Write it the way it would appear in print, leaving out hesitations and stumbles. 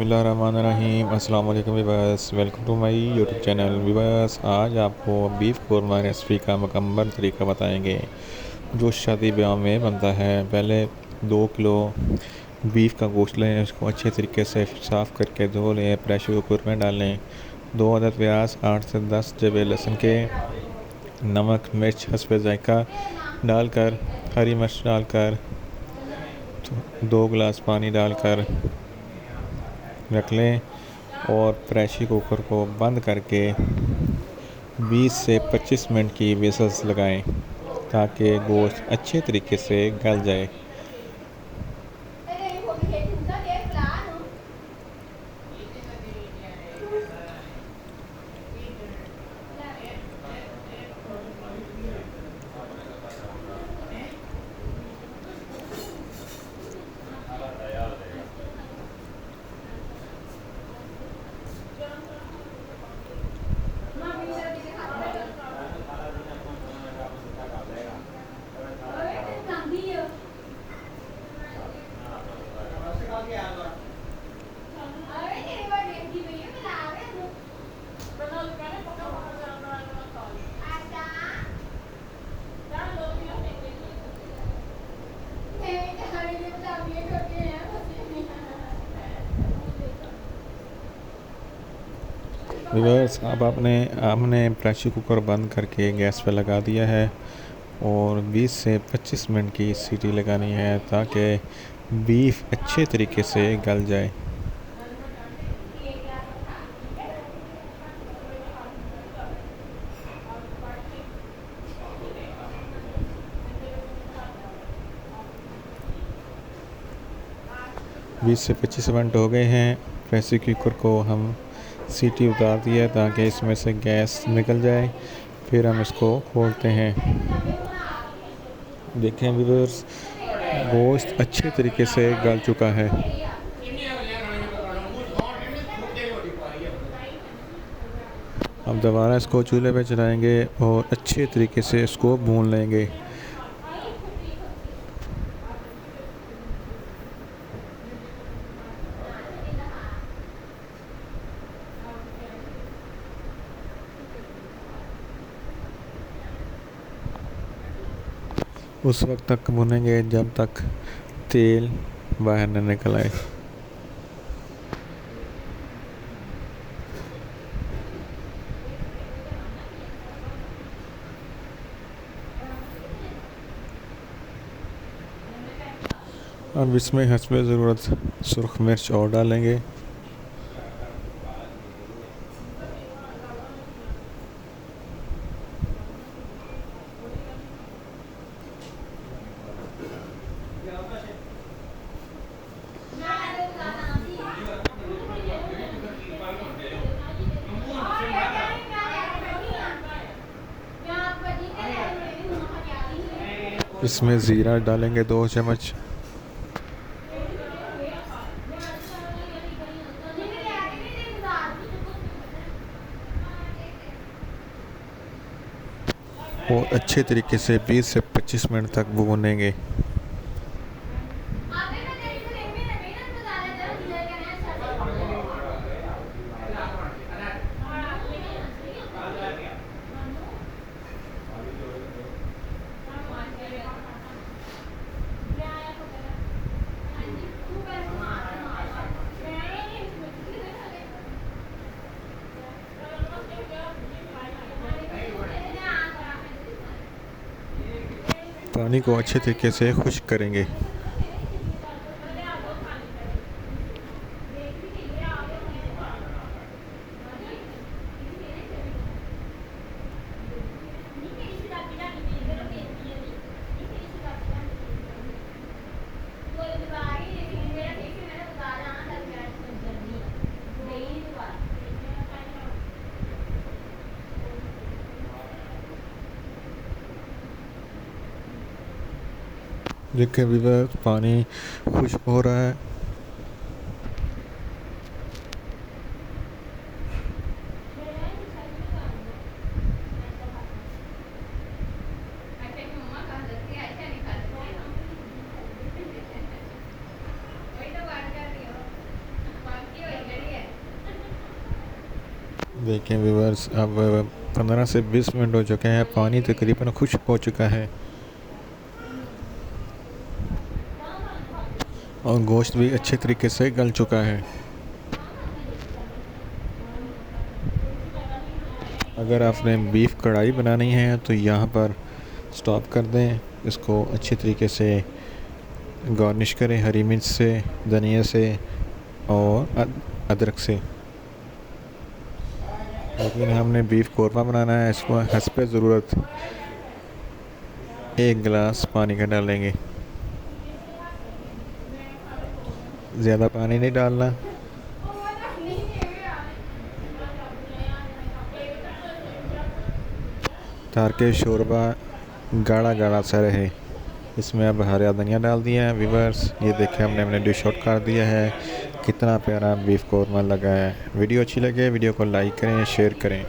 बिस्मिल्लाहिर्रहमानिर्रहीम। अस्सलाम वालेकुम viewers, welcome to my YouTube channel. Viewers, आज आपको बीफ कौरमा रेसिपी का मुकम्मल तरीका बताएंगे जो शादी ब्याह में बनता है। पहले 2 किलो बीफ का गोश्त लें, उसको अच्छे तरीके से साफ़ करके धो लें, प्रेशर कुकर में डालें। 2 अदद प्याज, 8 से 10 जबे लहसुन के, नमक मिर्च हस्बे जायका डालकर, हरी मिर्च डालकर 2 गिलास पानी डालकर रख लें और प्रेशर कुकर को बंद करके 20 से 25 मिनट की विसल्स लगाएं ताकि गोश्त अच्छे तरीके से गल जाए। व्यूअर्स, अब आपने प्रेशर कुकर बंद करके गैस पर लगा दिया है और 20 से 25 मिनट की सीटी लगानी है ताकि बीफ अच्छे तरीके से गल जाए। बीस से 25 मिनट हो गए हैं। प्रेशर कुकर को हम सीटी उतार दिया ताकि इसमें से गैस निकल जाए। फिर हम इसको खोलते हैं। देखें व्यूअर्स, गोश्त अच्छे तरीके से गल चुका है। अब दोबारा इसको चूल्हे पे चलाएंगे और अच्छे तरीके से इसको भून लेंगे। उस वक्त तक भुनेंगे जब तक तेल बाहर न निकल आए। अब इसमें हस्बे ज़रूरत सुर्ख मिर्च और डालेंगे। इसमें ज़ीरा डालेंगे 2 चम्मच। और अच्छे तरीके से 20 से 25 मिनट तक भूनेंगे। पानी को अच्छे तरीके से खुश्क करेंगे। देखिए व्यूअर, पानी खुश्क हो रहा है। देखें व्यूअर्स, अब 15 से 20 मिनट हो चुके हैं, पानी तकरीबन खुश्क हो चुका है और गोश्त भी अच्छे तरीके से गल चुका है। अगर आपने बीफ कढ़ाई बनानी है तो यहाँ पर स्टॉप कर दें, इसको अच्छे तरीके से गार्निश करें हरी मिर्च से, धनिया से और अदरक से। लेकिन हमने बीफ कोरमा बनाना है, इसको हस्बे ज़रूरत 1 गिलास पानी का डालेंगे, ज़्यादा पानी नहीं डालना। ताकि शोरबा गाढ़ा गाढ़ा सा रहे। इसमें अब हरा धनिया डाल दिया है व्यूअर्स। ये देखें, हमने डिश आउट कर दिया है। कितना प्यारा बीफ कोरमा लगा है। वीडियो अच्छी लगे वीडियो को लाइक करें, शेयर करें।